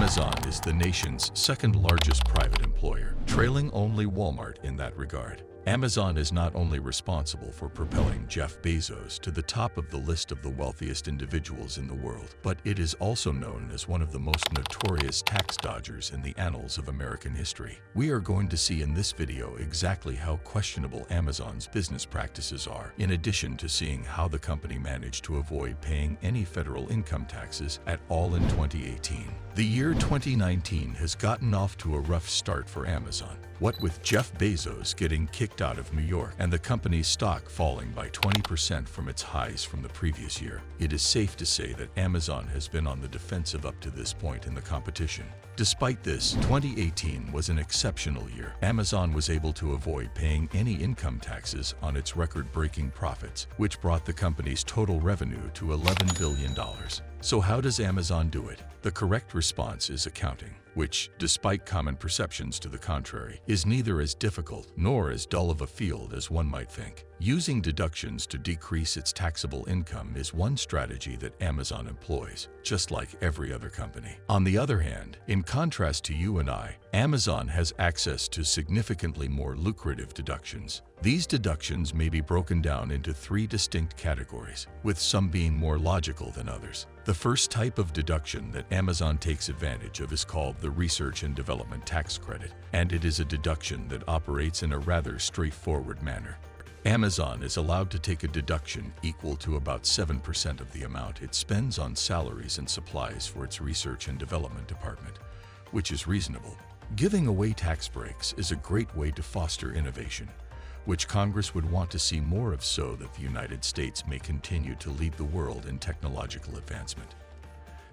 Amazon is the nation's second largest private employer, trailing only Walmart in that regard. Amazon is not only responsible for propelling Jeff Bezos to the top of the list of the wealthiest individuals in the world, but it is also known as one of the most notorious tax dodgers in the annals of American history. We are going to see in this video exactly how questionable Amazon's business practices are, in addition to seeing how the company managed to avoid paying any federal income taxes at all in 2018. The year 2019 has gotten off to a rough start for Amazon. What with Jeff Bezos getting kicked out of New York and the company's stock falling by 20% from its highs from the previous year, it is safe to say that Amazon has been on the defensive up to this point in the competition. Despite this, 2018 was an exceptional year. Amazon was able to avoid paying any income taxes on its record-breaking profits, which brought the company's total revenue to $11 billion. So how does Amazon do it? The correct response is accounting, which, despite common perceptions to the contrary, is neither as difficult nor as dull of a field as one might think. Using deductions to decrease its taxable income is one strategy that Amazon employs, just like every other company. On the other hand, in contrast to you and I, Amazon has access to significantly more lucrative deductions. These deductions may be broken down into three distinct categories, with some being more logical than others. The first type of deduction that Amazon takes advantage of is called the Research and Development Tax Credit, and it is a deduction that operates in a rather straightforward manner. Amazon is allowed to take a deduction equal to about 7% of the amount it spends on salaries and supplies for its research and development department, which is reasonable. Giving away tax breaks is a great way to foster innovation, which Congress would want to see more of so that the United States may continue to lead the world in technological advancement.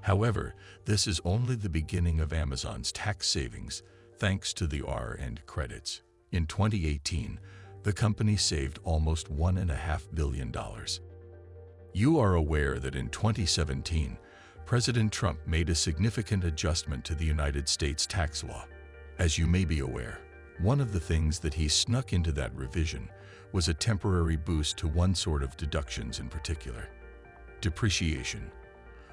However, this is only the beginning of Amazon's tax savings, thanks to the R&D credits. In 2018, the company saved almost $1.5 billion. You are aware that in 2017, President Trump made a significant adjustment to the United States tax law. As you may be aware, one of the things that he snuck into that revision was a temporary boost to one sort of deductions in particular: depreciation.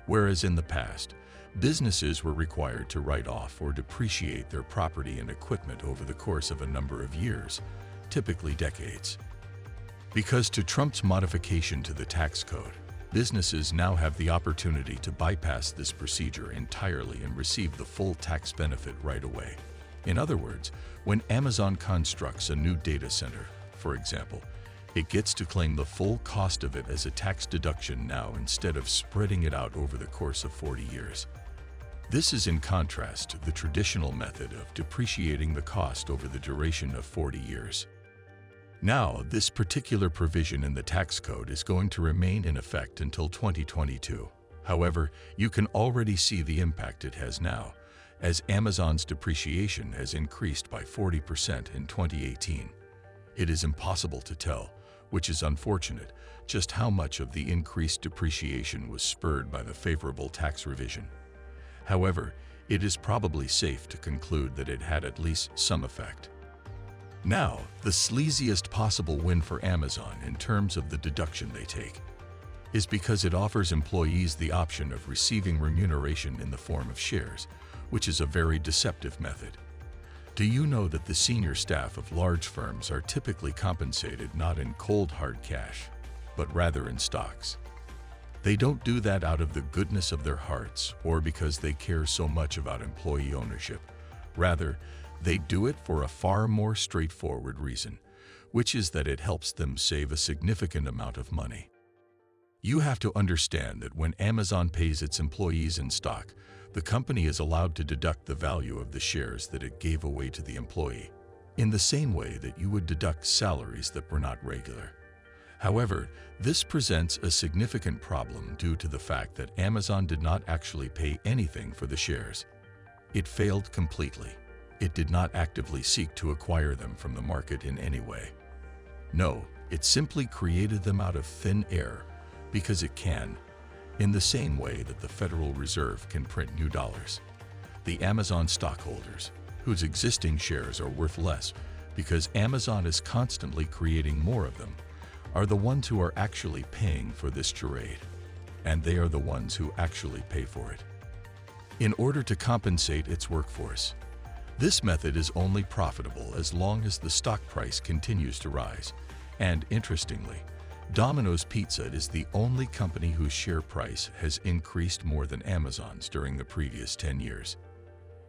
Whereas in the past, businesses were required to write off or depreciate their property and equipment over the course of a number of years, typically decades. Because to Trump's modification to the tax code, businesses now have the opportunity to bypass this procedure entirely and receive the full tax benefit right away. In other words, when Amazon constructs a new data center, for example, it gets to claim the full cost of it as a tax deduction now instead of spreading it out over the course of 40 years. This is in contrast to the traditional method of depreciating the cost over the duration of 40 years. Now, this particular provision in the tax code is going to remain in effect until 2022. However, you can already see the impact it has now, as Amazon's depreciation has increased by 40% in 2018. It is impossible to tell, which is unfortunate, just how much of the increased depreciation was spurred by the favorable tax revision. However, it is probably safe to conclude that it had at least some effect. Now, the sleaziest possible win for Amazon in terms of the deduction they take is because it offers employees the option of receiving remuneration in the form of shares, which is a very deceptive method. Do you know that the senior staff of large firms are typically compensated not in cold hard cash, but rather in stocks? They don't do that out of the goodness of their hearts or because they care so much about employee ownership. Rather, they do it for a far more straightforward reason, which is that it helps them save a significant amount of money. You have to understand that when Amazon pays its employees in stock, the company is allowed to deduct the value of the shares that it gave away to the employee, in the same way that you would deduct salaries that were not regular. However, this presents a significant problem due to the fact that Amazon did not actually pay anything for the shares. It failed completely. It did not actively seek to acquire them from the market in any way. No, it simply created them out of thin air because it can, in the same way that the Federal Reserve can print new dollars. The Amazon stockholders, whose existing shares are worth less because Amazon is constantly creating more of them, are the ones who are actually paying for this charade, and they are the ones who actually pay for it. in order to compensate its workforce. This method is only profitable as long as the stock price continues to rise. And interestingly, Domino's Pizza is the only company whose share price has increased more than Amazon's during the previous 10 years.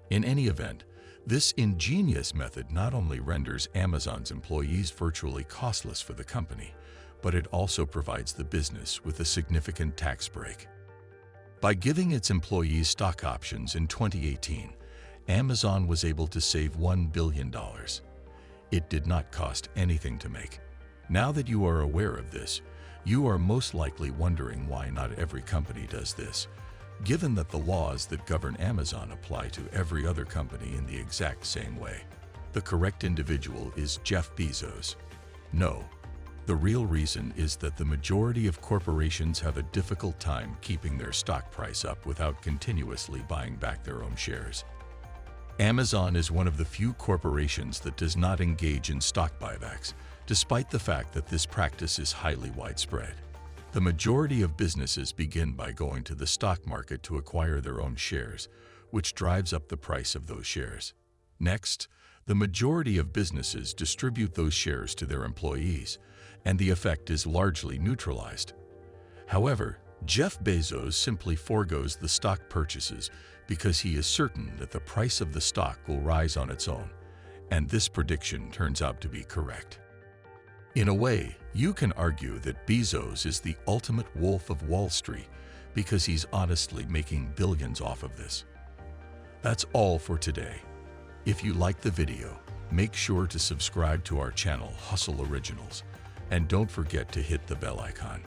In any event, this ingenious method not only renders Amazon's employees virtually costless for the company, but it also provides the business with a significant tax break. By giving its employees stock options in 2018, Amazon was able to save $1 billion. It did not cost anything to make. Now that you are aware of this, you are most likely wondering why not every company does this, given that the laws that govern Amazon apply to every other company in the exact same way. The correct individual is Jeff Bezos. No. The real reason is that the majority of corporations have a difficult time keeping their stock price up without continuously buying back their own shares. Amazon is one of the few corporations that does not engage in stock buybacks, despite the fact that this practice is highly widespread. The majority of businesses begin by going to the stock market to acquire their own shares, which drives up the price of those shares. Next, the majority of businesses distribute those shares to their employees, and the effect is largely neutralized. However, Jeff Bezos simply forgoes the stock purchases because he is certain that the price of the stock will rise on its own, and this prediction turns out to be correct. In a way, you can argue that Bezos is the ultimate wolf of Wall Street because he's honestly making billions off of this. That's all for today. If you liked the video, make sure to subscribe to our channel Hustle Originals, and don't forget to hit the bell icon.